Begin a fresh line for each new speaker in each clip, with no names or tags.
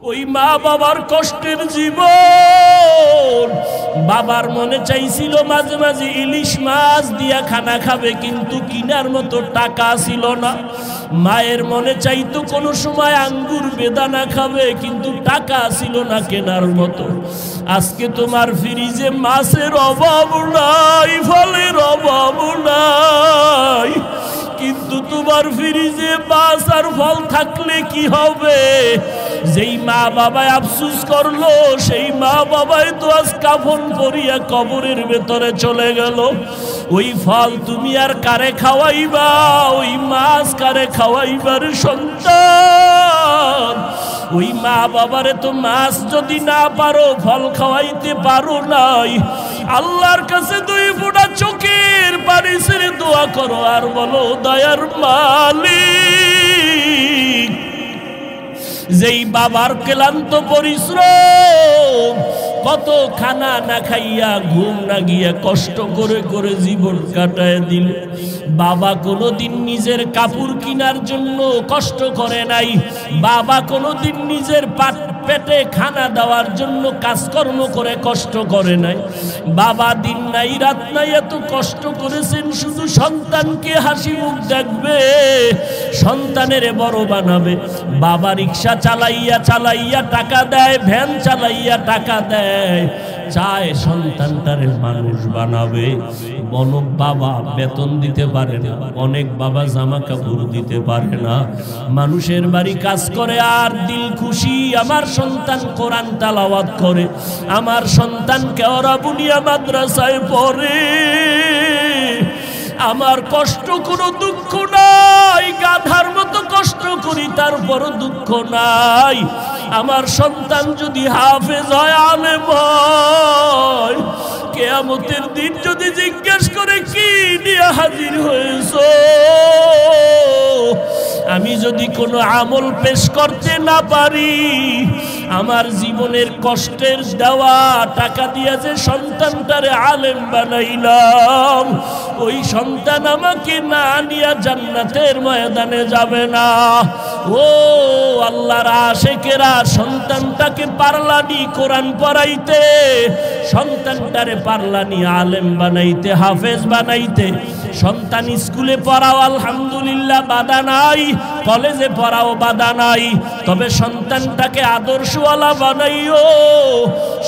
ওই মা বাবার কষ্টের জীবন। বাবার মনে চাইছিল মাঝে মাঝে ইলিশ মাছ দিয়া খানা খাবে, কিন্তু কিনার মতো টাকা ছিল না। মায়ের মনে চাইতো কোনো সময় আঙ্গুর বেদানা খাবে, কিন্তু টাকা ছিল না কেনার মতো। আজকে তোমার ফ্রিজে মাছের অভাব নাই, ফলের অভাব নাই, কিন্তু তোমার ফ্রিজে মাছ আর ফল থাকলে কি হবে? যেই মা বাবায় আফসুস করলো, সেই মা বাবাই তো আজ কাফন পরিয়া কবরের ভেতরে চলে গেল। ওই ফল তুমি আর কারে খাওয়াইবা? ওই মাছ কারে খাওয়াইবার সন্তান? ওই মা বাবারে তো মাছ যদি না পারো, ফল খাওয়াইতে পারো নাই, আল্লাহর কাছে 2 ফোঁটা চোখের পানি ছেড়ে দোয়া করো আর বলো, দয়ার মালিক, যেই বাবার ক্লান্ত পরিশ্রম, কত খানা না খাইয়া ঘুম না গিয়া কষ্ট করে করে জীবন কাটায় দিল। বাবা কোনোদিন নিজের কাপড় কেনার জন্য কষ্ট করে নাই, বাবা কোনোদিন নিজের পেটে খানা দেওয়ার জন্য কাজকর্ম করে কষ্ট করে নাই। বাবা দিন নাই রাত নাই এত কষ্ট করেছেন শুধু সন্তানকে হাসি মুখ দেখবে, সন্তানের বড় বানাবে। বাবা রিক্সা চালাইয়া চালাইয়া টাকা দেয়, ভ্যান চালাইয়া টাকা দেয়, চায় সন্তানটারে মানুষ বানাবে। অনেক বাবা বেতন দিতে পারে না, অনেক বাবা জামা কাপড় দিতে পারে না, মানুষের বাড়ি কাজ করে আর দিল খুশি আমার সন্তান কোরআন তেলাওয়াত করে, আমার সন্তান কেওড়া বুনিয়া মাদ্রাসায় পড়ে, আমার কষ্ট কোনো দুঃখ নাই, গাধার মতো কষ্ট করি তারপরও দুঃখ নাই। আমার সন্তান যদি হাফেজ হয়, আলেম হয়, কিয়ামতের দিন যদি জিজ্ঞেস করে কি নিয়ে হাজির হয়েছো, আমি যদি কোনো আমল পেশ করতে না পারি, আমার জীবনের কষ্টের দেওয়া টাকা দিয়ে যে সন্তানটারে আলেম বানাইলাম, ওই সন্তান আমাকে না নিয়ে জান্নাতের ময়দানে যাবে না। ও আল্লাহর আশিকেরা, সন্তানটাকে পারলানি কোরআন পড়াইতে, সন্তানটারে পারলানি আলেম বানাইতে, হাফেজ বানাইতে। সন্তান স্কুলে পড়াও আলহামদুলিল্লাহ বাধা নাই, কলেজে পড়াও বাধা নাই, তবে সন্তানটাকে আদর্শওয়ালা বানাইও।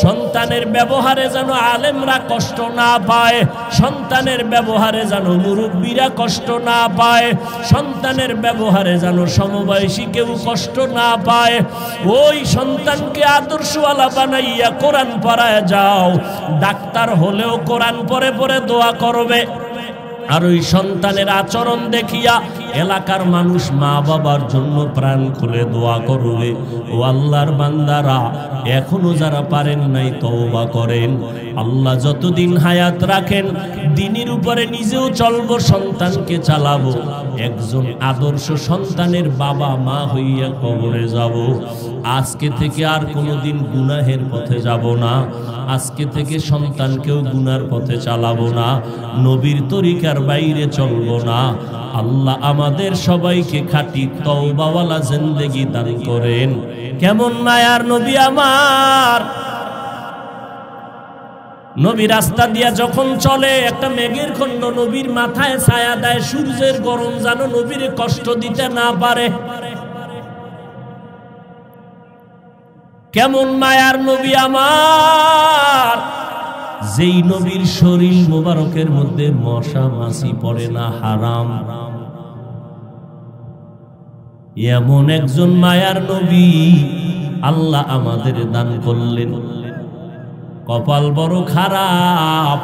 সন্তানের ব্যবহারে যেন আলেমরা কষ্ট না পায়, সন্তানের ব্যবহারে যেন মুরব্বীরা কষ্ট না পায়, সন্তানের ব্যবহারে যেন সমবয়সী কেউ কষ্ট না পায়। ওই সন্তানকে আদর্শওয়ালা বানাইয়া কোরআন পড়ায় যাও। ডাক্তার হলেও কোরআন পড়ে পড়ে দোয়া করবে, আর ওই সন্তানের আচরণ দেখিয়া এলাকার মানুষ মা বাবার জন্য প্রাণ খুলে দোয়া করবে। ও আল্লাহর বান্দারা, এখনো যারা পারেন নাই তওবা করেন। আল্লাহ যতদিন হায়াত রাখেন দ্বীনের উপরে নিজেও চলবো, সন্তানকে চালাবো। একজন আদর্শ সন্তানের বাবা মা হইয়া কবরে যাব। আজকে থেকে আর কোনোদিন গুনাহের পথে যাব না, আজকে থেকে সন্তানকেও গুনার পথে চালাবো না, নবীর তরিকার বাইরে চলবো না। আল্লাহ আমাদের সবাইকে খাঁটি তওবাওয়ালা জিন্দেগি দান করেন। কেমন মায়ার নবী আমার! নবী রাস্তা দিয়া যখন চলে, একটা মেঘের খণ্ড নবীর মাথায় ছায়া দেয়, সূর্যের গরম যেন নবীর কষ্ট দিতে না পারে। কেমন মায়ার নবী আমার! যেই নবীর শরীর মোবারকের মধ্যে মশা মাছি পড়ে না, হারাম। এমন একজন মায়ার নবী আল্লাহ আমাদের দান করলেন। কপাল বড় খারাপ,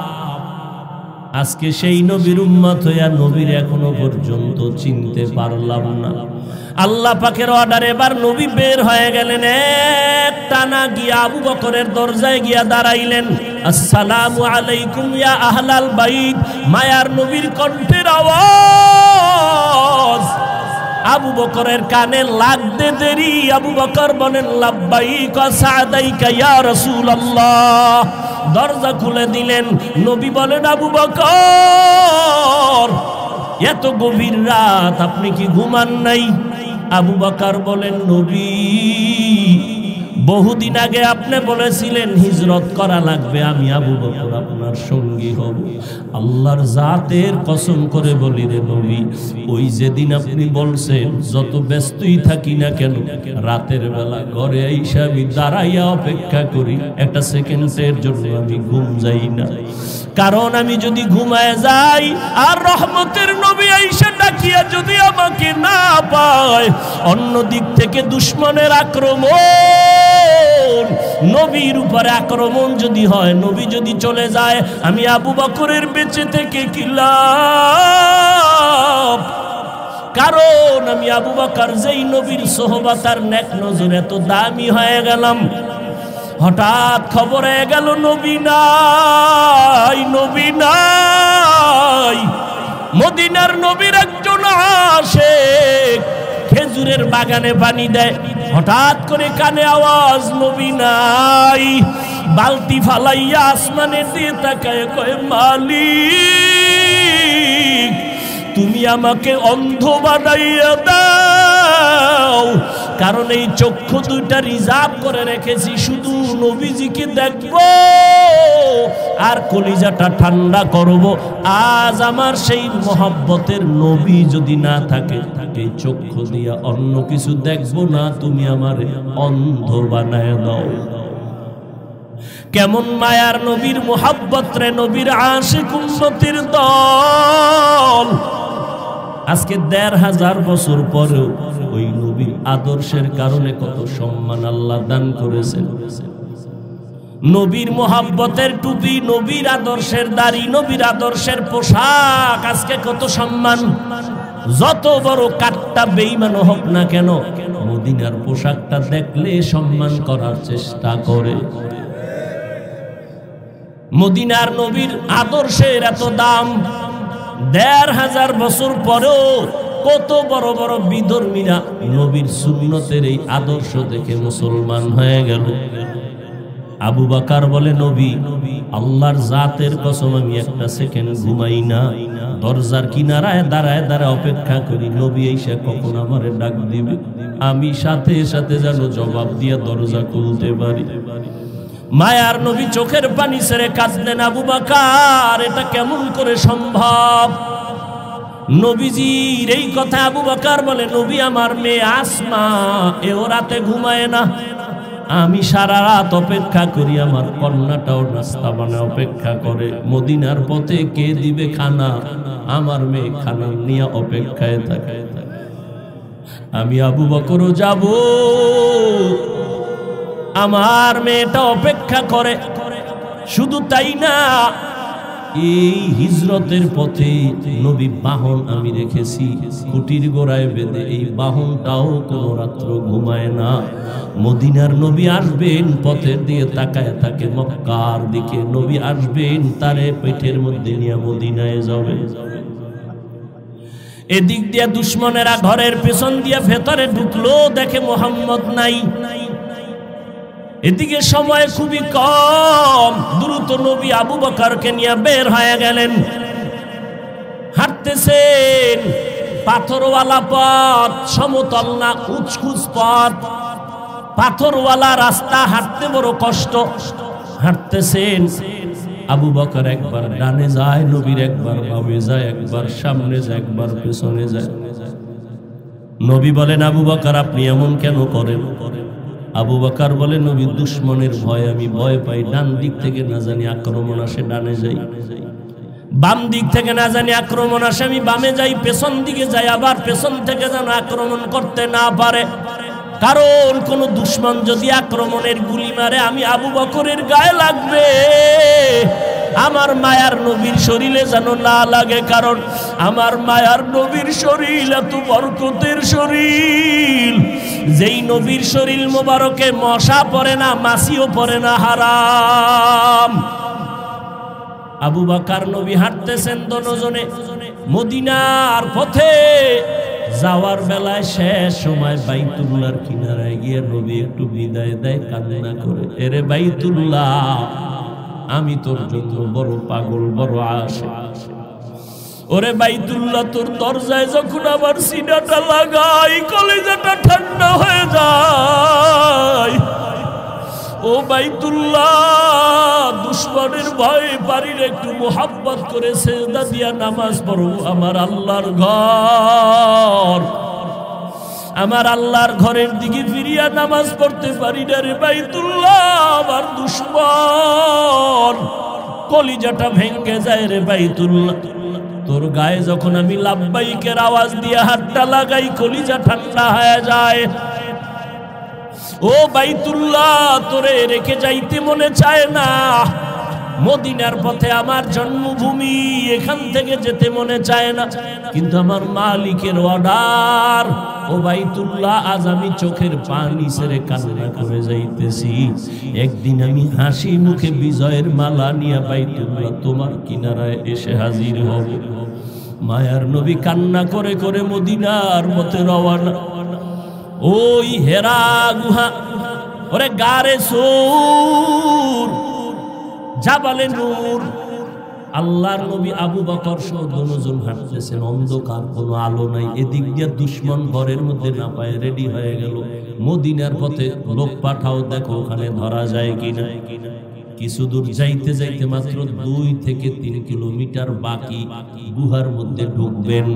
আজকে সেই নবীর উম্মত হইয়া নবীর এখনো পর্যন্ত চিনতে পারলাম না। আল্লাহ পাকের অর্ডারে এবার নবী বের হয়ে গেলেন, এক টানা গিয়া আবু বকরের দরজায় গিয়া দাঁড়াইলেন। আসসালামু আলাইকুম ইয়া আহলাল বাইত। মায়ার নবীর কণ্ঠের আওয়াজ আবু বকরের কানে লাগতে দেরি আবু বকর বলেন, লাব্বাইক ওয়া সাদাইকা ইয়া রাসূলুল্লাহ। দরজা খুলে দিলেন। নবী বলেন, আবু বকর, এত গভীর রাত আপনি কি ঘুমান নাই? আবু বকর বলেন, নবী বহুদিন আগে আপনি বলেছিলেন হিজরত করা লাগবে, আমি আবু বকর আপনার সঙ্গী হব। আল্লাহর জাতের কসম করে বলি রে নবী, ওই যেদিন আপনি বলছেন যত ব্যস্তই থাকি না কেন রাতের বেলা ঘরে আইসা আমি দাঁড়াইয়া অপেক্ষা করি, একটা সেকেন্ডের জন্য আমি ঘুম যাই না। কারণ আমি যদি ঘুমায় যাই আর রহমতের নবী আইসা ডাকিয়া যদি আমাকে না পায়, অন্য দিক থেকে দুশমনের আক্রমণ, নবীর উপরে আক্রমণ যদি হয়, নবী যদি চলে যায়, আমি আবু বকরের বেঁচে থেকে কি লাভ? কারণ আমি আবু বকর যেই নবীর সোহবত আর নেক নজর এত দামি হয়ে গেলাম, হঠাৎ খবর হয়ে গেল নবী নাই, নবী নাই। মদিনার নবীর একজন আশিক খেজুরের বাগানে পানি দেয়, হঠাৎ করে কানে আওয়াজ নবী নাই। বালতি ফালাইয়া আসমানের দিয়ে তাকায় কয়, মালিক তুমি আমাকে অন্ধ বানাইয়া দাও, কারণ এই চক্ষু দুইটা রিজার্ভ করে রেখেছি শুধু নবীজিকে দেখবো আর কলিজাটা ঠান্ডা করব। আজ আমার সেই মহব্বতের নবী যদি না থাকে, এই চক্ষু দিয়া অন্য কিছু দেখবো না, তুমি আমারে অন্ধ বানায় দাও। কেমন মায়ার নবীর মহব্বত রে, নবীর আশিক উম্মতের দল। আজকে ১৫০০ বছর পরেও ওই নবীর আদর্শের কারণে কত সম্মান আল্লাহ দান করেছেন। নবীর মহব্বতের টুপি, নবীর আদর্শের দাড়ি, নবীর আদর্শের পোশাক, আজকে কত সম্মান। যত বড় কাট্টা বেঈমান হোক না কেন, মদিনার পোশাকটা দেখলে সম্মান করার চেষ্টা করে। মদিনার নবীর আদর্শের এত দাম, ১৫০০ বছর পরেও কত বড় বড় বিধর্মীরা নবীর সুন্নতের এই আদর্শ দেখে মুসলমান হয়ে গেল। আবু বকর বলে, নবী আল্লাহর জাতের কসম আমি একটা সেকেন্ড ঘুমাই না, দরজার কিনারায় দাঁড়ায় দাঁড়ায় অপেক্ষা করি নবী এসে কখন আমারে ডাক দিবে, আমি সাথে সাথে যেন জবাব দিয়ে দরজা খুলতে পারি। মায়ার নবী চোখের পানি ছেড়ে কাঁদলেন। আবু বকর, এটা কেমন করে সম্ভব? নবীজির এই কথা আবু বকর বলে, নবী আমার মেয়ে আসমা এও রাতে ঘুমায় না, আমি সারা রাত অপেক্ষা করি, আমার কন্যাটাও নাস্তা বানায় অপেক্ষা করে, মদিনার পথে কে দিবে খানা, আমার মেয়ে খানা নিয়ে অপেক্ষায় থাকে। আমি আবু বকরও যাব, আমার মেয়েটা অপেক্ষা করে। শুধু তাই না, এই হিজরতের পথে নবী বাহন আমি রেখেছি খুঁটির গোড়ায় বেঁধে, এই বাহনটাও কোনো রাত্র ঘুমায় না। মদিনার নবী আসবেন, পথের দিকে তাকায় থাকে মক্কার দিকে, নবী আসবেন তারে পেটের মধ্যে নিয়ে মদিনায় যাবে। এদিক দিয়ে দুশমনেরা ঘরের পেছন দিয়ে ভেতরে ঢুকলো, দেখে মোহাম্মদ নাই। এদিকে সময় খুবই কম, দ্রুত নবী আবু বকরকে নিয়ে বের হয়ে গেলেন। হাঁটতেছেন, পাথরওয়ালা পথ, সমতল না, উঁচকুচ পথ, পাথরওয়ালা রাস্তা, হাঁটতে বড় কষ্ট। হাঁটতেছেন, আবু বকর একবার ডানে যায়, নবীর একবার বামে যায়, একবার সামনে যায়, একবার পেছনে যায়। নবী বলেন, আবু বকর আপনি এমন কেন করেন? আবু বকর বলে, নবী দুশমনের ভয় আমি ভয় পাই, ডান দিক থেকে না জানি আক্রমণ আসে ডানে যাই, বাম দিক থেকে না জানি আক্রমণ আসে আমি বামে যাই, পেছন দিকে যাই, আবার পেছন থেকে যেন আক্রমণ করতে না পারে। কারণ কোন দুশমন যদি আক্রমণের গুলি মারে, আমি আবু বকরের গায়ে লাগবে, আমার মায়ার নবীর শরীরে যেন না লাগে। কারণ আমার মায়ার নবীর শরীর এত বরকতের শরীর, যেই নবীর শরীর মোবারকে মশা পড়ে না, মাছিও পড়ে না, হারাম। আবু বকর নবী হাঁটতেছেন দুজনে মদিনার পথে। যাওয়ার বেলায় শেষ সময় বাইতুল্লাহর কিনারায় গিয়ে নবী একটু বিদায় দেয় কান্না করে, এরে বাইতুল্লাহ আমি তোর জন্য বড় পাগল, বড় আশিক। ওরে বাইতুল্লাহ, তোর দরজায় যখন আমার সিনাটা লাগাই, কলিজাটা ঠান্ডা হয়ে যায়। বাইতুল্লাহ দুশ্মনের ভয়ে বাড়ির একটু মোহাব্বত করে সেজদা দিয়া নামাজ পড়ো। আমার আল্লাহর ঘর, আমার আল্লাহর ঘরের দিকে ফিরিয়া নামাজ পড়তে পারি না রে বাইতুল্লাহ। আমার দুশ্মন কলিজাটা ভেঙে যায় রে বাইতুল্লাহ। তোর গায়ে যখন আমি লাব্বাইকের আওয়াজ দিয়ে হাতটা লাগাই, কলিজা ঠান্ডা হয়ে যায়। ও বাইতুল্লাহ, তোরে রেখে যাইতে মনে চায় না। মদিনার পথে আমার জন্মভূমি, এখান থেকে যেতে মনে চায় না, কিন্তু আমার মালিকের অর্ডার। ও বাইতুল্লাহ, আজ আমি চোখের পানি ছেড়ে কান্না করে যাইতেছি। একদিন আমি হাসি মুখে বিজয়ের মালা নিয়ে বাইতুল্লাহ তোমার কিনারায় এসে হাজির হব। মায়ার নবী কান্না করে করে মদিনার পথে রওনা। ওই হেরা গুহা, ওরে গারে সূর, জাবালে নূর, আল্লাহর নবী আবু বকর সহ দুজন হাঁটতেছেন, অন্ধকার, কোনো আলো নাই। এদিক দিয়ে দুশ্মন ঘরের মধ্যে না পায় রেডি হয়ে গেল। মদিনার পথে লোক পাঠাও, দেখো ওখানে ধরা যায় কিনা। কিছু দূর যাইতে যাইতে মাত্র 2 থেকে 3 কিলোমিটার বাকি, গুহার মধ্যে ঢুকবেন।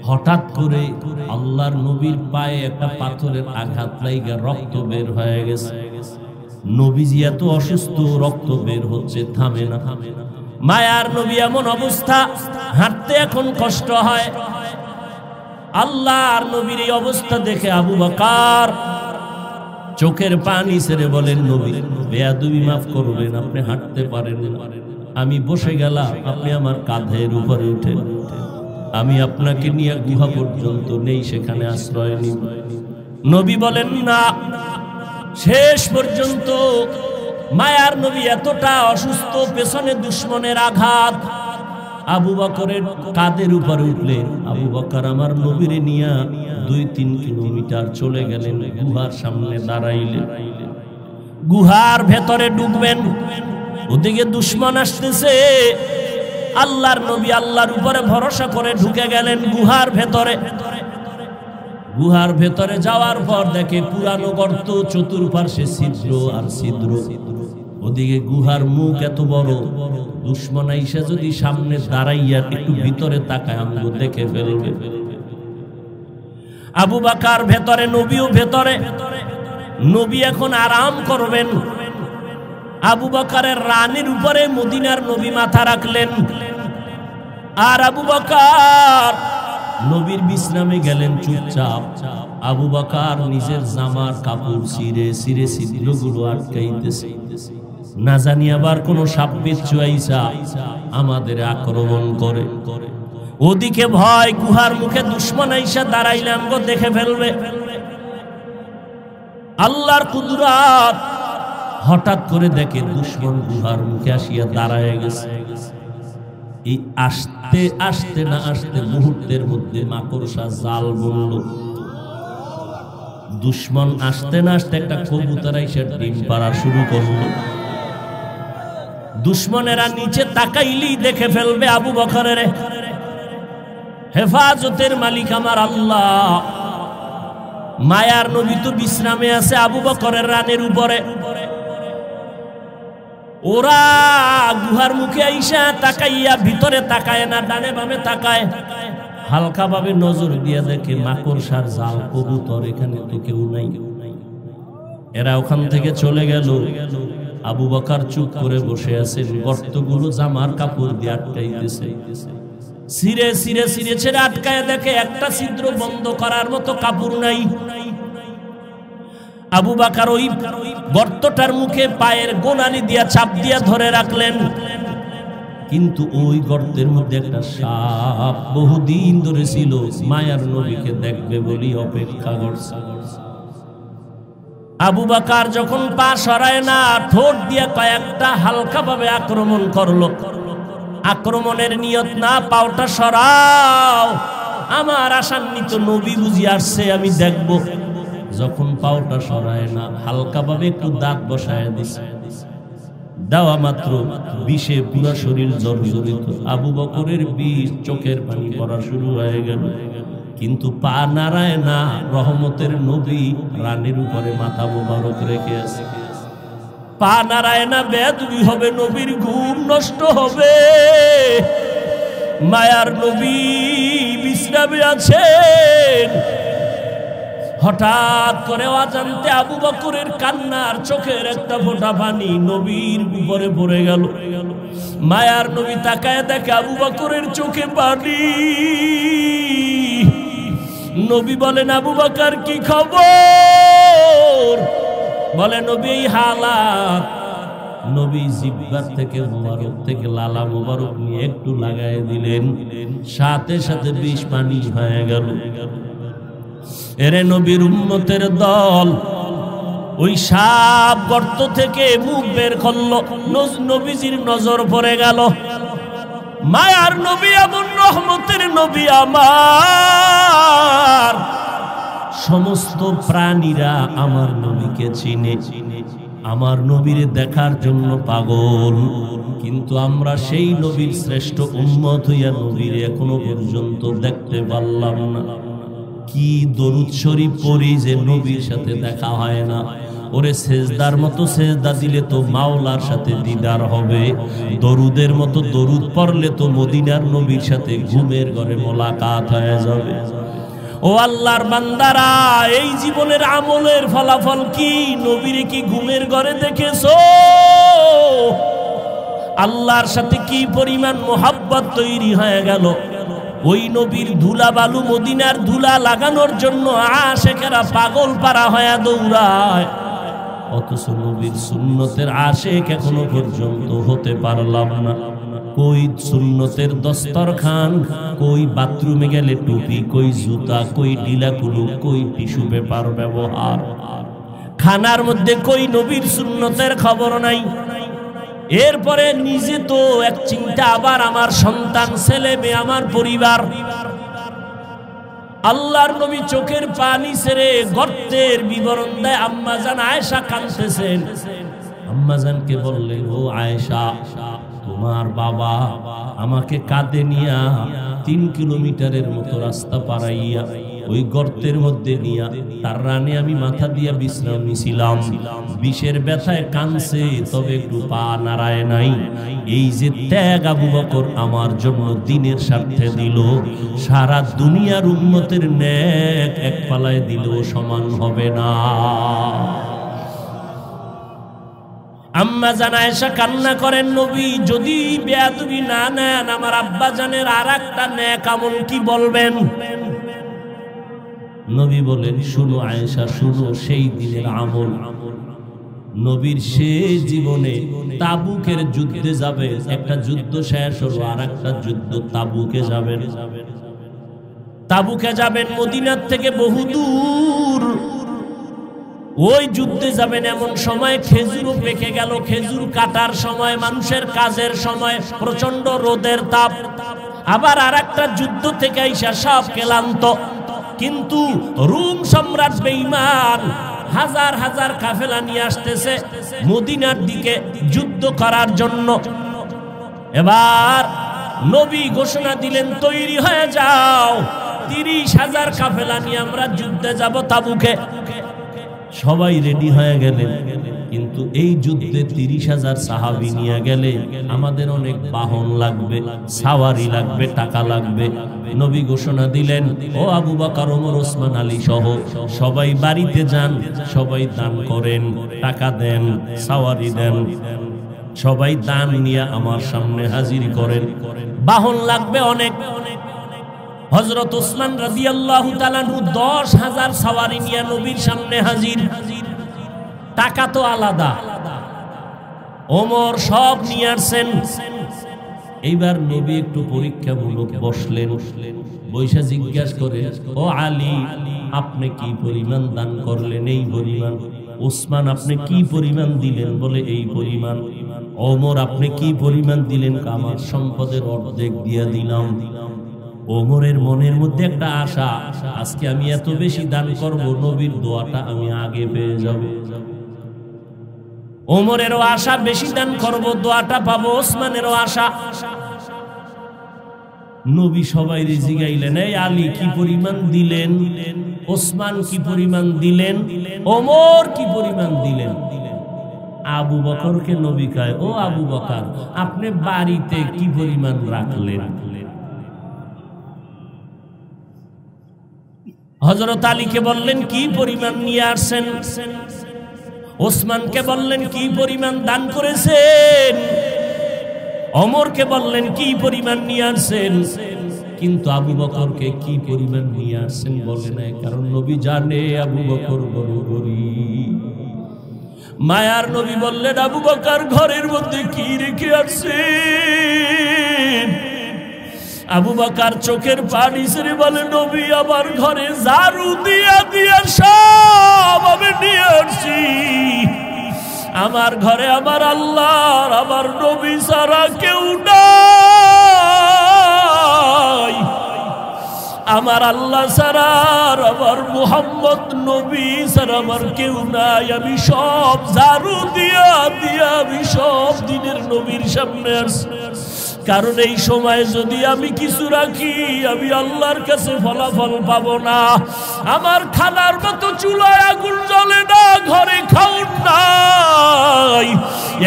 হঠাৎ করে আল্লাহর নবীর পায়ে একটা পাথরের আঘাত লাগা রক্ত বের হয়ে গেছে। নবীজি এত অসুস্থ, রক্ত বের হচ্ছে, থামে না। মায়ার নবী এমন অবস্থা, হাঁটতে এখন কষ্ট হয়। আল্লাহর নবীর এই অবস্থা দেখে আবু বকর চোখের পানি ছেড়ে বলেন, নবী বেয়াদবি মাফ করবেন, আপনি হাঁটতে পারেন না। আমি বসে গেলাম, আপনি আমার কাঁধের উপরে উঠেন, আমি আপনাকে নিয়ে গুহা পর্যন্ত নেই, সেখানে আশ্রয় নিব। নবী বলেন না। শেষ পর্যন্ত মায়ার নবী এতটা অসুস্থ, পেছনে দুশ্মনের আঘাত, আবু বকরের কাঁধের উপরে উঠলেন। আবু বকর আমার নবীরে নিয়ে 2-3 কিলোমিটার চলে গেলেন, গুহার সামনে দাঁড়াইলেন। গুহার ভেতরে ঢুকবেন, ওদিকে দুশ্মন আসতেছে। আল্লাহর নবী আল্লাহর উপরে ভরসা করে ঢুকে গেলেন গুহার ভেতরে। গুহার ভেতরে যাওয়ার পর দেখে পুরানো গর্ত, চতুর্পার্শ্বে ছিদ্র আর ছিদ্র। ওদিকে গুহার মুখ এত বড়, দুশ্মন আইসা যদি সামনে দাঁড়াইয়া একটু ভিতরে তাকায়, আমগো দেখে ফেলবে। আবু বকর ভেতরে, নবীও ভেতরে। নবী এখন আরাম করবেন। আবু বকরের রানের উপরে মদিনার নবী মাথা রাখলেন, আর আবু বকর নবীর বিশ্রামে গেলেন চুপচাপ। আবু বকর নিজের জামার কাপড় ছিঁড়ে ছিঁড়ে ছিদ্রগুলো আটকাইতেছে, না জানি আবার কোন সাপবিচ্ছু আইসা আমাদের আক্রমণ করে। ওদিকে ভয়, গুহার মুখে দুশ্মন আইসা দাঁড়াইলে আমগো দেখে ফেলবে। আল্লাহর কুদরত, হঠাৎ করে দেখে দুশ্মন গুহার মুখে আসিয়া দাঁড়ায় গেছে। এই আসতে আসতে না আসতে মুহূর্তের মধ্যে মাকড়সা জাল বলল। দুশ্মন আসতে না আসতে একটা কবুতর এসে ডিম পাড়া শুরু করলো। দুশ্মনেরা নিচে তাকাইলি দেখে ফেলবে আবু বকরের। হেফাজতের মালিক আমার আল্লাহ। মায়ার নবী তো বিশ্রামে আছে আবু বকরের রানের উপরে। ওরা গুহার মুখে আইসা তাকাইয়া, ভিতরে তাকায় না, ডানে বামে তাকায়, হালকা ভাবে নজর দিয়া দেখে মাকড়সার জাল, কবুতর, এখানে তো কেউ নাই। এরা ওখান থেকে চলে গেল। আবু বকর চুপ করে বসে আছেন, গর্তগুলো জামার কাপড় দিয়ে আটকাইতেছে। সিরে সিরে সিরে ছেড়ে আটকায় দেখে একটা ছিদ্র বন্ধ করার মতো কাপড় নাই। আবু বকর ওই গর্তটার মুখে পায়ের গোনালি দিয়া চাপ দিয়া ধরে রাখলেন, কিন্তু ওই গর্তের মধ্যে একটা সাপ বহুদিন ধরে ছিল, মায়ার নবীকে দেখবে বলি অপেক্ষা করছে। আবু বকর যখন পা সরায় না, ঠোঁট দিয়া কয়েকটা হালকা ভাবে আক্রমণ করলো। আক্রমণের নিয়ত না, পাওটা সরাও, আমার আশান্বিত নবী বুঝি আসছে, আমি দেখব। যখন পাওটা সরায় না, হালকা ভাবে একটু দাঁত বসায় দিছে। দেওয়া মাত্র বিষে পুরো শরীর জর্জরিত। আবু বকরের বিষ, চোখের পানি পড়া শুরু হয়ে গেল, কিন্তু পা নাড়ায় না। রহমতের নবী রানের উপরে মাথা মোবারক রেখে আছে। পা নাড়ায় না, বেয়াদবি হবে, নবীর ঘুম নষ্ট হবে। মায়ার নবী বিশ্রামে আছেন, হঠাৎ করে অজান্তে আবু বকরের কান্নার চোখের একটা ফোঁটা পানি নবীর উপরে পড়ে গেল। মায়ার নবী তাকায় দেখে আবু বকরের চোখে পানি। নবী বলেন, আবু বকর কি খবর? বলে, নবী এই হালাত। নবী জিহ্বার থেকে মোবারক থেকে লালা মোবারক নিয়ে একটু লাগায় দিলেন, সাথে সাথে বিষ পানি হয়ে গেল। এরে নবীর উম্মতের দল ওই সাপ গর্ত থেকে মুখ বের করলো, নবীজির নজর পড়ে গেল। মায়ার নবী এমন রহমতের নবী, আমার সমস্ত প্রাণীরা আমার নবীকে চিনে, আমার নবীরে দেখার জন্য পাগল। কিন্তু আমরা সেই নবীর শ্রেষ্ঠ উম্মত হইয়া নবীরে এখনো পর্যন্ত দেখতে পারলাম না। কি দরুদ শরীফ পড়ি যে নবীর সাথে দেখা হয় না। ওরে সেজদার মতো সেজদা দিলে তো মাওলার সাথে দিদার হবে, দরুদের মতো দরুদ পড়লে তো মদিনার নবীর সাথে ঘুমের ঘরে মোলাকাত হয়ে যাবে। ও আল্লাহর বান্দারা, এই জীবনের আমলের ফলাফল কি? নবীরে কি ঘুমের ঘরে দেখেছো? আল্লাহর সাথে কি পরিমাণ মোহাব্বত তৈরি হয়ে গেল। ওই নবীর ধুলা বালু, মদিনার ধুলা লাগানোর জন্য আশেকেরা পাগল পারা হয়ে দৌড়ায়, অথচ নবীর সুন্নতের আশেক এখনো পর্যন্ত হতে পারলাম না। কই সুন্নতের দস্তরখান, কই বাথরুমে গেলে টুপি, কই জুতা, কই ঢিলা কুলুক, কই টিস্যু পেপার ব্যবহার, খানার মধ্যে কই নবীর সুন্নতের খবর নাই। এরপরে নিজে তো এক চিন্তা, আবার আমার সন্তান, ছেলে মেয়ে, আমার পরিবার। আল্লাহর নবী চোখের পানি ছেড়ে গর্তের বিবরণ দেয়। আম্মাজান আয়েশা কাঁদতেছেন। আম্মাজানকে বললেন, ও আয়েশা, তোমার বাবা আমাকে কাঁধে নিয়া 3 কিলোমিটারের মতো রাস্তা পারাইয়া ওই গর্তের মধ্যে নিয়া তার রানে আমি মাথা দিয়া বিশ্রাম নিছিলাম। বিষের ব্যথায় কানছে, তবে একটু পা নাড়ায় নাই। এই যে ত্যাগ আবু বকর আমার জন্য দিনের স্বার্থে দিল, সারা দুনিয়ার উম্মতের নেক এক পালায় দিলেও সমান হবে না। আম্মা জান আয়েশা কান্না করেন, নবী যদি বেয়াদবি না নেন, আমার আব্বা জানের আর একটা নেক আমল কি বলবেন? নবী বলেন, শুনো আয়েশা, শুনো সেই দিনের আমল। নবীর শেষ জীবনে তাবুকের যুদ্ধে যাবে, একটা যুদ্ধ শেষ হলো, আর একটা যুদ্ধ তাবুকে যাবেন। তাবুকে যাবেন মদিনার থেকে বহুদূর, ওই যুদ্ধে যাবেন এমন সময় খেজুরও পেকে গেল। খেজুর কাটার সময়, মানুষের কাজের সময়, প্রচন্ড রোদের তাপ। আবার আর একটা যুদ্ধ থেকে আইসা সব ক্লান্ত, কিন্তু রোম সম্রাট বেঈমান হাজার হাজার কাফেলা নিয়ে আসতেছে মদিনার দিকে যুদ্ধ করার জন্য। এবার নবী ঘোষণা দিলেন, তৈরি হয়ে যাও, 30,000 কাফেলা নিয়ে আমরা যুদ্ধে যাব তাবুকে। সবাই রেডি হয়ে গেলেন, কিন্তু এই যুদ্ধে 30,000 সাহাবী নিয়ে গেলে আমাদের অনেক বাহন লাগবে, সাওয়ারি লাগবে, টাকা লাগবে। নবী ঘোষণা দিলেন, ও আবু বকর, ওমর, ওসমান, আলী সহ সবাই বাড়িতে যান, সবাই দান করেন, টাকা দেন, সাওয়ারি দেন, সবাই দান নিয়ে আমার সামনে হাজির করেন। বাহন লাগবে অনেক। হযরত ওসমান রাদিয়াল্লাহু তাআলা 10,000 সাওয়ারি নিয়ে নবীর সামনে হাজির। টাকা তো আলাদা, ওমর সব নিয়ে আসছেন। এইবার নবী একটু পরীক্ষামূলক বসলেন, বৈশা জিজ্ঞাসা করে, ও আলী, আপনি কি পরিমাণ দান করলেন? এই পরিমাণ। ওসমান, আপনি কি পরিমাণ দিলেন? বলে এই পরিমাণ। ওমর, আপনি কি পরিমাণ দিলেন? আমার সম্পদের অর্ধেক দিয়া দিলাম। ওমরের মনের মধ্যে একটা আশা, আজকে আমি এত বেশি দান করব, নবীর দোয়াটা আমি আগে পেয়ে যাব। ওমরেরও আশা, বেশি দান করব, দোয়াটা পাবো। ওসমানেরও আশা। নবী সবাই জিগাইলেন, এই আলী কি পরিমাণ দিলেন? ওসমান কি পরিমাণ দিলেন? ওমর কি পরিমাণ দিলেন? আবু বকরকে নবী কয়, ও আবু বকর, আপনি বাড়িতে কি পরিমাণ রাখলেন? হযরত আলীকে বললেন কি পরিমাণ নিয়ে আসছেন? ওসমানকে বললেন কি পরিমাণ দান করেছেন? ওমরকে বললেন কি পরিমাণ নিয়ে আসছেন? কিন্তু আবু বকরকে কি পরিমাণ নিয়ে আসছেন বলে নাই, কারণ নবী জানে আবু বকর বড় গরীব। মায়ার নবী বললেন, আবু বকর ঘরের মধ্যে কি রেখে আসছেন? আবু বকর চোখের পানি ছেড়ে বলে, নবী আমার ঘরে ঝাড়ু দিয়া দিয়া সব আমি নিয়ে আসছি। আমার ঘরে আমার আল্লাহর আমার নবী ছাড়া কেউ নাই, আমার আল্লাহ ছাড়া আমার মুহাম্মদ নবী ছাড়া আমার কেউ নাই। আমি সব ঝাড়ু দিয়া দিয়া আমি সব দিনের নবীর সামনে আসছি, কারণ এই সময় যদি আমি কিছু রাখি আমি আল্লাহর কাছে ফলাফল পাবো না। আমার খানার মতো চুলায় আগুন জ্বলে না, ঘরে খাউন নাই।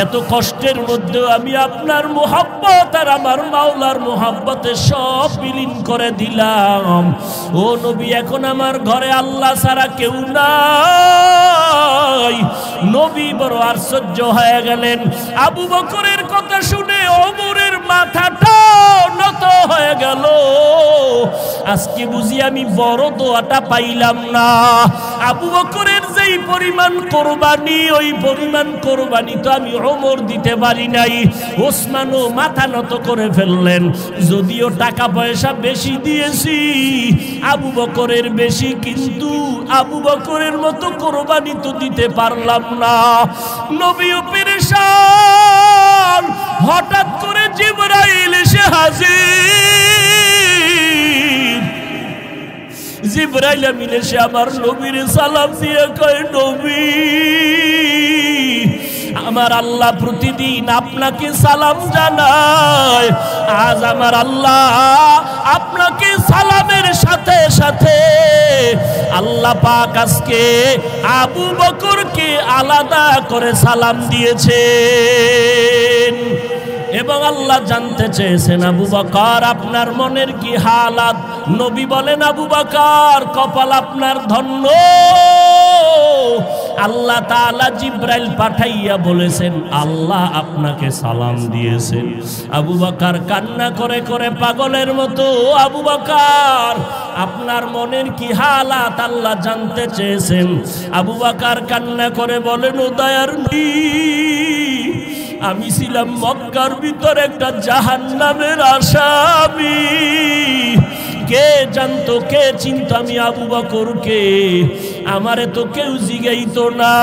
এত কষ্টের মধ্যে আমি আপনার মোহাব্বত আর আমার মাওলার মোহাব্বতে সব বিলীন করে দিলাম। ও নবী, এখন আমার ঘরে আল্লাহ ছাড়া কেউ নাই। নবী বড় আশ্চর্য হয়ে গেলেন। আবু বকরের কথা শুনে ওমরের মাথাটা নত হয়ে গেল। আজকে বুঝি আমি বড় দোয়াটা পাইলাম না। আবু বকরের যেই পরিমাণ কোরবানি, ওই পরিমাণ কোরবানি তো আমি ওমর দিতে পারি নাই। ওসমানও মাথা নত করে ফেললেন। যদিও টাকা পয়সা বেশি দিয়েছি, আবু বকরের বেশি, কিন্তু আবু বকরের মতো কোরবানি তো দিতে পারলাম না। নবীও পেরেশান। হঠাৎ করে জিবরাইল এসে হাজির। জিবরাইল আমিন এসে আমার নবীর সালাম দিয়ে কয়, নবী, আমার আল্লাহ প্রতিদিন আপনাকে সালাম জানায়। আজ আমার আল্লাহ আপনাকে সালামের সাথে সাথে আল্লাহ পাক আজকে আবু বকরকে আলাদা করে সালাম দিয়েছেন। এবং আল্লাহ জানতে চেয়েছেন, আবু বকর আপনার মনের কি হালাত? নবী বলেন, আবু বকর কপাল আপনার ধন্য। আল্লাহ তাআলা জিবরাইল পাঠাইয়া বলেছেন আল্লাহ আপনাকে সালাম দিয়েছেন। আবু বকর কান্না করে করে পাগলের মতো, আবু বকর আপনার মনের কি হালাত আল্লাহ জানতে চেয়েছেন। আবু বকর কান্না করে বলেন, ও দয়ার নবী, আমি ছিলাম মক্কার ভিতর একটা জাহান্নামের আসামি। কে জানতো, কে চিনতো আমি আবু বকরকে? আমারে তো কেউ জিগাইতো না।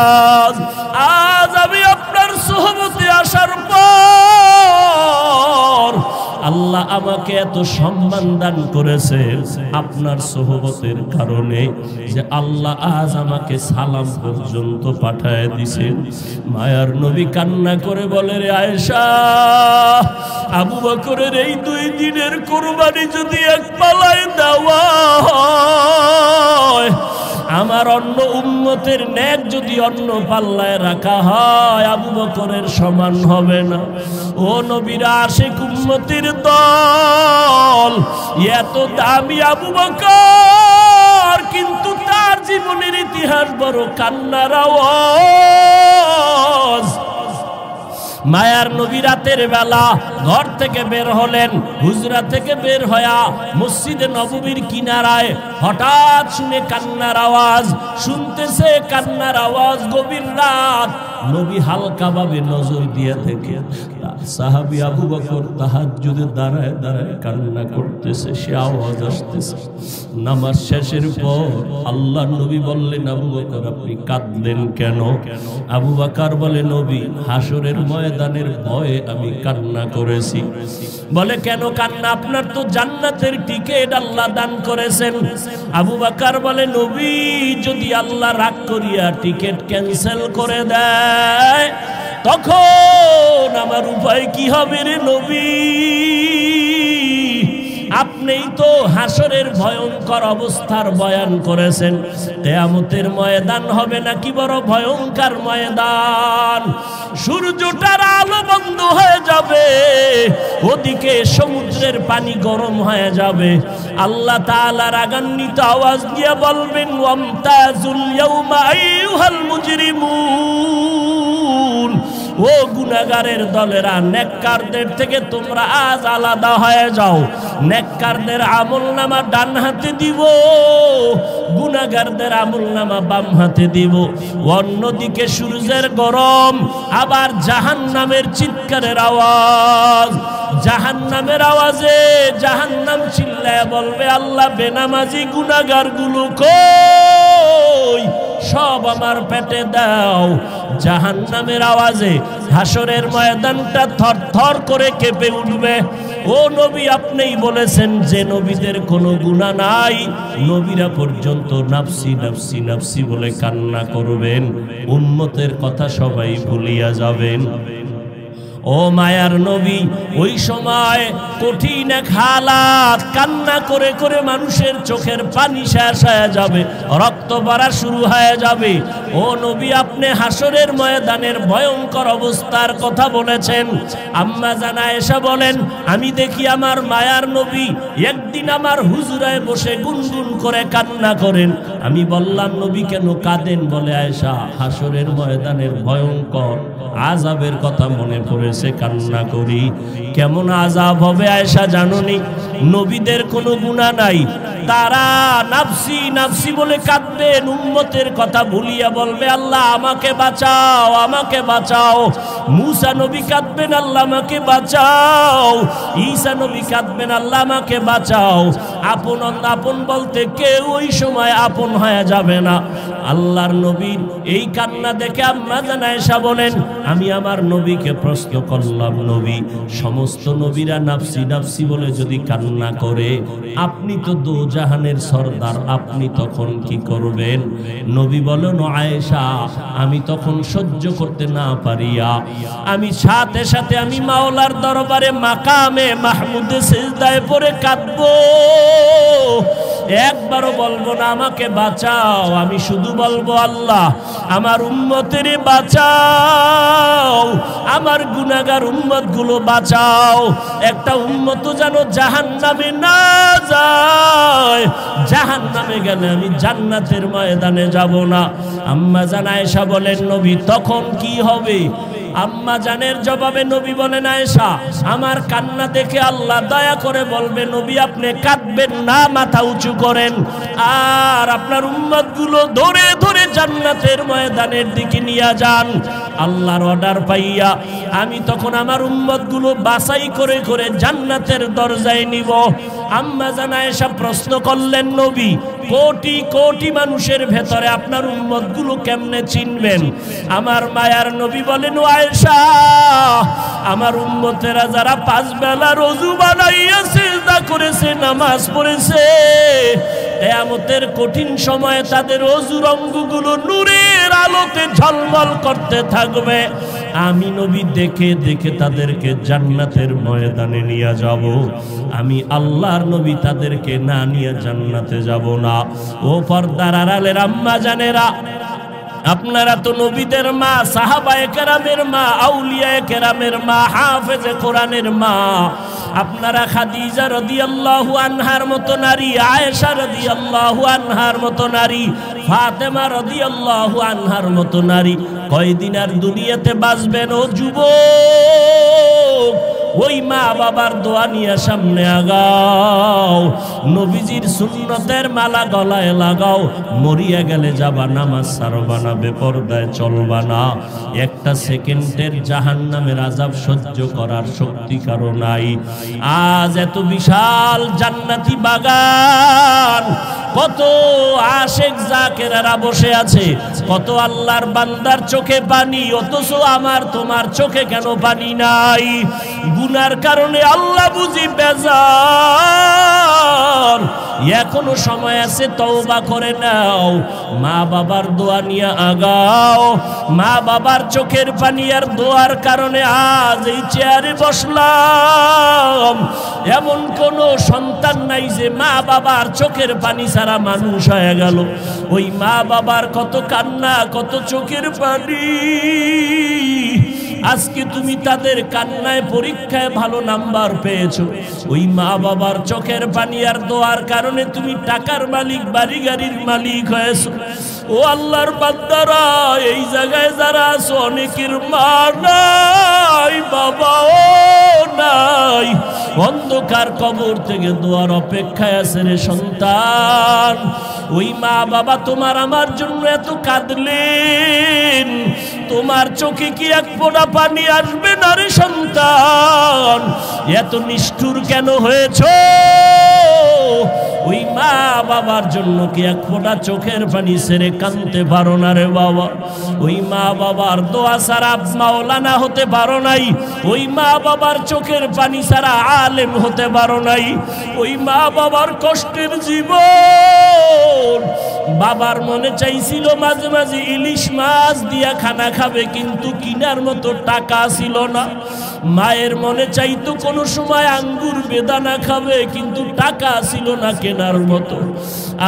আজ আমি আপনার সোহবতে আসার পর আল্লাহ আমাকে এত সম্মান দান করেছে আপনার সোহবতের কারণে, যে আল্লাহ আজ আমাকে সালাম পর্যন্ত পাঠায় দিছেন। মায়ার নবী কান্না করে বলে, রে আয়েশা, আবু বকরের এই 2 দিনের কুরবানি যদি এক পালায় দেওয়া হয়, আমার অন্য উম্মতের নেক যদি অন্য পাল্লায় রাখা হয়, আবু বকরের সমান হবে না। ও নবীর আশিক উম্মতের দল, এত দামি আবু বকর, কিন্তু তার জীবনের ইতিহাস বড় কান্নার আওয়াজ। মায়ার নবী রাতের বেলা ঘর থেকে বের হলেন। হুজরা থেকে বের হয়া মসজিদে নববীর কিনারায় হঠাৎ শুনে কান্নার আওয়াজ, শুনতেছে কান্নার আওয়াজ। গভীর রাত, নবী হালকা ভাবে নজর দিয়ে দেখে সাহাবী আবু বকর তাহাজ্জুদে দাঁড়ায় দাঁড়ায় কান্না করতেছে, সে আওয়াজ আসতেছে। নামাজ শেষের পর আল্লাহর নবী বললেন, আবু বকর আপনি কাঁদলেন কেন? আবু বকর বলে, নবী, হাসরের ময়দানের ভয়ে আমি কান্না করেছি। বলে, কেন কান্না? আপনার তো জান্নাতের টিকিট আল্লাহ দান করেছেন। আবু বকর বলে, নবী, যদি আল্লাহ রাগ করিয়া টিকিট ক্যান্সেল করে দেয়, তখন আমার উপায় কি হবে রে নবী? আপনিই তো হাসরের ভয়ঙ্কর অবস্থার বয়ান করেছেন। কিয়ামতের ময়দান হবে নাকি বড় ভয়ঙ্কর ময়দান। সূর্যটার আলো বন্ধ হয়ে যাবে, ওদিকে সমুদ্রের পানি গরম হয়ে যাবে। আল্লাহ তাআলা রাগান্বিত আওয়াজ দিয়ে বলবেন, ওয়ামতাজুল ইয়াউমা আইয়ুহাল মুজরিমুন, ও গুনাহগারের দলেরা, নেককারদের থেকে তোমরা আজ আলাদা হয়ে যাও। নেককারদের আমলনামা ডান হাতে দিব, গুনাহগারদের আমলনামা বাম হাতে দিব। অন্যদিকে সূর্যের গরম, আবার জাহান্নামের চিৎকারের আওয়াজ। জাহান্নামের আওয়াজে জাহান্নাম চিল্লায় বলবে, আল্লাহ বেনামাজি গুনাহগারগুলো কই, সব আমার পেটে দাও। জাহান্নামের আওয়াজে হাসরের ময়দানটা থরথর করে কেঁপে উঠবে। ও নবী, আপনিই বলেছেন যে নবীদের কোনো গুনাহ নাই, নবীরা পর্যন্ত নাফসি নাফসি নাফসি বলে কান্না করবেন, উম্মতের কথা সবাই ভুলিয়া যাবেন। ও মায়ার নবী, ওই সময় কঠিন এক হালাত, কান্না করে করে মানুষের চোখের পানি শেষ হয়ে যাবে, রক্ত পড়া শুরু হয়ে যাবে। ও নবী, আপনি হাসরের ময়দানের ভয়ঙ্কর অবস্থার কথা বলেছেন। আম্মা জান আয়েশা বলেন, আমি দেখি আমার মায়ার নবী একদিন আমার হুজুরায় বসে গুনগুন করে কান্না করেন। আমি বললাম, নবী কেন কাঁদেন? বলে, আয়েশা, হাসরের ময়দানের ভয়ঙ্কর আযাবের কথা মনে পড়েছে, কান্না করি। কেমন আযাব হবে আয়েশা জানোনি? নবীদের কোনো গুনাহ নাই, তারা নাফসি নাফসি বলে কাঁদবেন, উম্মতের কথা ভুলিয়া বলবে, আল্লাহ আমাকে বাঁচাও, আমাকে বাঁচাও। মূসা নবী কাঁদবেন, আল্লাহ আমাকে বাঁচাও। ঈসা নবী কাঁদবেন, আল্লাহ আমাকে বাঁচাও। আপন আপন বলতে কেউ ওই সময় আপন হয়ে যাবে না। আল্লাহর নবীর এই কান্না দেখে আম্মা জান আয়েশা বলেন, আমি আমার নবীকে প্রশ্ন করলাম, নবী, সমস্ত নবীরা নাফসি নাফসি বলে যদি কান্না করে, আপনি তো দোজাহানের সরদার, আপনি তখন কি করবেন? নবী বলেন, আয়েশা, আমি তখন সহ্য করতে না পারিয়া আমি সাথে সাথে আমি মাওলার দরবারে মাকামে মাহমুদে সিজদায় পড়ে কাঁদবো। একবারও বলবো না আমাকে বাঁচাও, আমি শুধু বলবো, আল্লাহ আমার উম্মতের বাঁচাও, আমার গুনাহগার উম্মত গুলো বাঁচাও। একটা উম্মত যেন জাহান্নামে না যায়, জাহান্নামে গেলে আমি জান্নাতের ময়দানে যাব না। আম্মা জান আয়েশা বলেন, নবী তখন কি হবে? আম্মা জানের জবাবে নবী বলেন, আয়েশা, আমার কান্না দেখে আল্লাহ দয়া করে বলবে, নবী আপনি কাঁদবেন না, মাথা উঁচু করেন, আর আপনার উম্মতগুলো ধরে ধরে জান্নাতের ময়দানের দিকে নিয়ে যান। আল্লাহর অর্ডার পাইয়া আমি তখন আমার উম্মতগুলো বাছাই করে করে জান্নাতের দরজায় নিব। আম্মা জান আয়েশা প্রশ্ন করলেন, নবী কোটি কোটি মানুষের ভেতরে আপনার উম্মতগুলো কেমনে চিনবেন? আমার মায়ার নবী বলেন, আয়েশা, আমার উম্মতেরা যারা 5 বেলা রোজু বানাইয়া সিজদা করেছে, নামাজ পড়েছে, কিয়ামতের কঠিন সময়ে তাদের ওযুর অঙ্গগুলো নূরের আলোতে ঝলমল করতে থাকবে। আমি নবী দেখে দেখে তাদেরকে জান্নাতের ময়দানে নিয়ে যাব। আমি আল্লাহর নবী তাদেরকে না নিয়ে জান্নাতে যাব না। ও পর্দার আড়ালের আম্মা জানেরা, আপনারা তো নবীদের মা, সাহাবায়ে কেরামের মা, আউলিয়ায়ে কেরামের মা, হাফেজে কোরআনের মা। আপনারা খাদিজা রাদিয়াল্লাহু আনহার মতো নারী, আয়েশা রাদিয়াল্লাহু আনহার মতো নারী, ফাতেমা রাদিয়াল্লাহু আনহার মতো নারী কয়দিন আর দুনিয়াতে বাঁচবেন? ও যুবক, ওই মা বাবার দোয়া নিয়ে সামনে আগাও, নবীজির সুন্নতের মালা গলায় লাগাও। মরিয়া গেলে যাবা, নামাজ ছাড়বা না, বেপরদায় চলবা না। একটা সেকেন্ডের জাহান্নামের আযাব সহ্য করার শক্তি কারো নাই। আজ এত বিশাল জান্নাতি বাগান, কত আশেক জাকেরারা বসে আছে, কত আল্লাহর বান্দার চোখে পানি, অথচ আমার তোমার চোখে কেন পানি নাই? গুনার কারণে আল্লাহ বুঝি বেজার। এখনো সময় আছে, তওবা করে নাও, মা বাবার দোয়া নিয়ে আগাও। মা বাবার চোখের পানি আর দোয়ার কারণে আজ এই চেয়ারে বসলাম। এমন কোন সন্তান নাই যে মা বাবার চোখের পানি ছাড়া মানুষ হয়ে গেল। ওই মা বাবার কত কান্না, কত চোখের পানি, আজকে তুমি তাদের কান্নায় পরীক্ষায় ভালো নাম্বার পেয়েছো, ওই মা বাবার চোখের পানি আর দোয়ার কারণে তুমি টাকার মালিক, বাড়ি গাড়ির মালিক হয়েছো। ও আল্লাহর বান্দারা, এই জায়গায় যারা আছো অনেকের মা নাই, বাবাও নাই, অন্ধকার কবর থেকে দোয়ার অপেক্ষায় আছে রে সন্তান। ওই মা বাবা তোমার আমার জন্য এত কাঁদলেন, তোমার চোখে কি এক ফোঁটা পানি আসবে না রে সন্তান? এত নিষ্ঠুর কেন হয়েছো? ওই মা বাবার জন্য কি এক ফোঁটা চোখের পানি ছেড়ে কাঁদতে পারো না রে বাবা? ওই মা বাবার দোয়া ছাড়া মাওলানা হতে পারো নাই, ওই মা বাবার চোখের পানি ছাড়া আলেম হতে পারো নাই। ওই মা বাবার কষ্টের জীবন, বাবার মনে চাইছিল মাঝে মাঝে ইলিশ মাছ দিয়া খানা খাবে, কিন্তু কিনার মতো টাকা ছিল না। মায়ের মনে চাইতো কোনো সময় আঙ্গুর বেদানা খাবে, কিন্তু টাকা ছিল না কেনার মতো।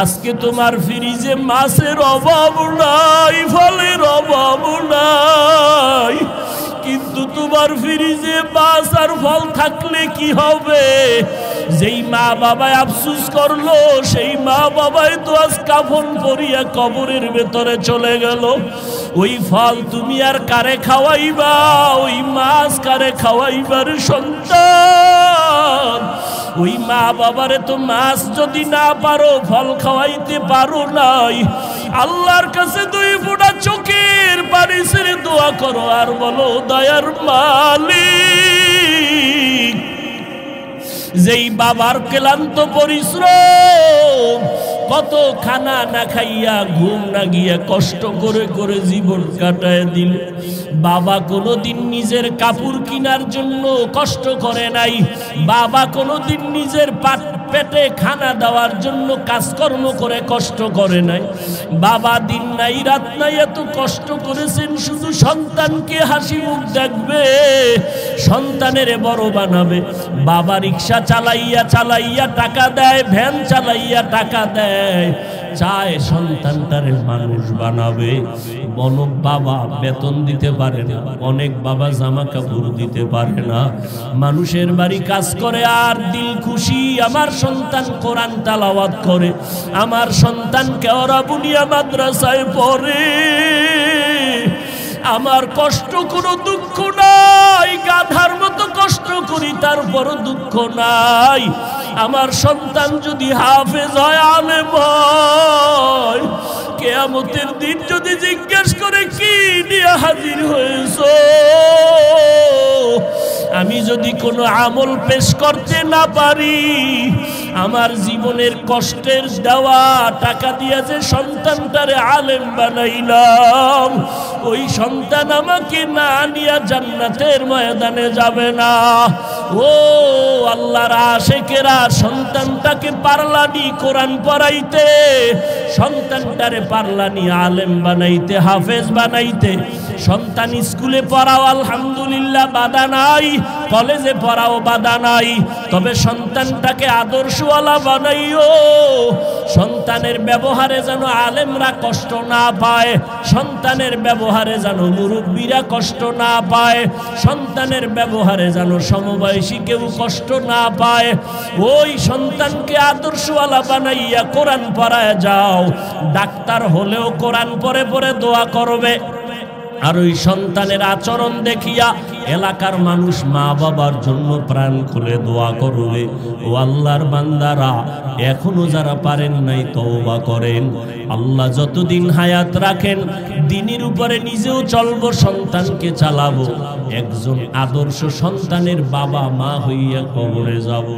আজকে তোমার ফ্রিজে মাছের অভাব নাই, ফলের অভাব নাই, কিন্তু তোমার ফ্রিজে মাছ আর ফল থাকলে কি হবে? যেই মা বাবায় আফসুস করলো, সেই মা বাবাই তো আজ কাফন পরিয়া কবরের ভেতরে চলে গেল। ওই ফল তুমি আর কারে খাওয়াইবা? ওই মাছ কারে খাওয়াইবার সন্তান? ওই মা বাবারে তো মাছ যদি না পারো, ফল খাওয়াইতে পারো নাই, আল্লাহর কাছে দুই ফোঁটা চোখের পানি ছেড়ে দোয়া করো আর বলো, দয়ার মালিক, যেই বাবার ক্লান্ত পরিশ্রম, কত খানা না খাইয়া ঘুম না গিয়া কষ্ট করে করে জীবন কাটায় দিল। বাবা কোনোদিন নিজের কাপড় কেনার জন্য কষ্ট করে নাই, বাবা কোনোদিন নিজের পেটে খানা দেওয়ার জন্য কাজকর্ম করে কষ্ট করে নাই। বাবা দিন নাই রাত নাই এত কষ্ট করেছেন শুধু সন্তানকে হাসি মুখ দেখবে, সন্তানের বড় বানাবে। বাবা রিক্সা চালাইয়া চালাইয়া টাকা দেয়, ভ্যান চালাইয়া টাকা দেয়, চায় সন্তানটারে মানুষ বানাবে। অনেক বাবা বেতন দিতে পারে না, অনেক বাবা জামা কাপড় দিতে পারে না, মানুষের বাড়ি কাজ করে আর দিল খুশি আমার সন্তান কোরআন তেলাওয়াত করে, আমার সন্তান কেওড়া বুনিয়া মাদ্রাসায় পড়ে, আমার কষ্ট কোনো দুঃখ নাই, গাধার মতো কষ্ট করি তারপরও দুঃখ নাই। আমার সন্তান যদি হাফেজ হয়, আলেম হয়, কিয়ামতের দিন যদি জিজ্ঞেস করে কি নিয়ে হাজির হয়েছো, আমি যদি কোনো আমল পেশ করতে না পারি, আমার জীবনের কষ্টের দেওয়া টাকা দিয়ে যে সন্তানটারে আলেম বানাইলাম, ওই সন্তান আমাকে না নিয়ে জান্নাতের ময়দানে যাবে না। ও আল্লাহর আশিকেরা, সন্তানটাকে পারলানি কোরআন পড়াইতে, সন্তানটারে পারলানি আলেম বানাইতে, হাফেজ বানাইতে। সন্তান স্কুলে পড়াও আলহামদুলিল্লাহ বাধা নাই, কলেজে পড়াও বাধা নাই, তবে সন্তানটাকে আদর্শওয়ালা বানাইও। সন্তানের ব্যবহারে যেন আলেমরা কষ্ট না পায়, সন্তানের ব্যবহারে যেন মুরব্বীরা কষ্ট না পায়, সন্তানের ব্যবহারে যেন সমবয়সী কেউ কষ্ট না পায়। ওই সন্তানকে আদর্শওয়ালা বানাইয়া কোরআন পড়ায় যাও, ডাক্তার হলেও কোরআন পড়ে পড়ে দোয়া করবে। আর ওই সন্তানের আচরণ দেখিয়া এলাকার মানুষ মা বাবার জন্য প্রাণ খুলে দোয়া করবে। ও আল্লাহর বান্দারা, এখনো যারা পারেন নাই তওবা করেন। আল্লাহ যতদিন হায়াত রাখেন দ্বীনের উপরে নিজেও চলবো, সন্তানকে চালাবো, একজন আদর্শ সন্তানের বাবা মা হইয়া কবরে যাব।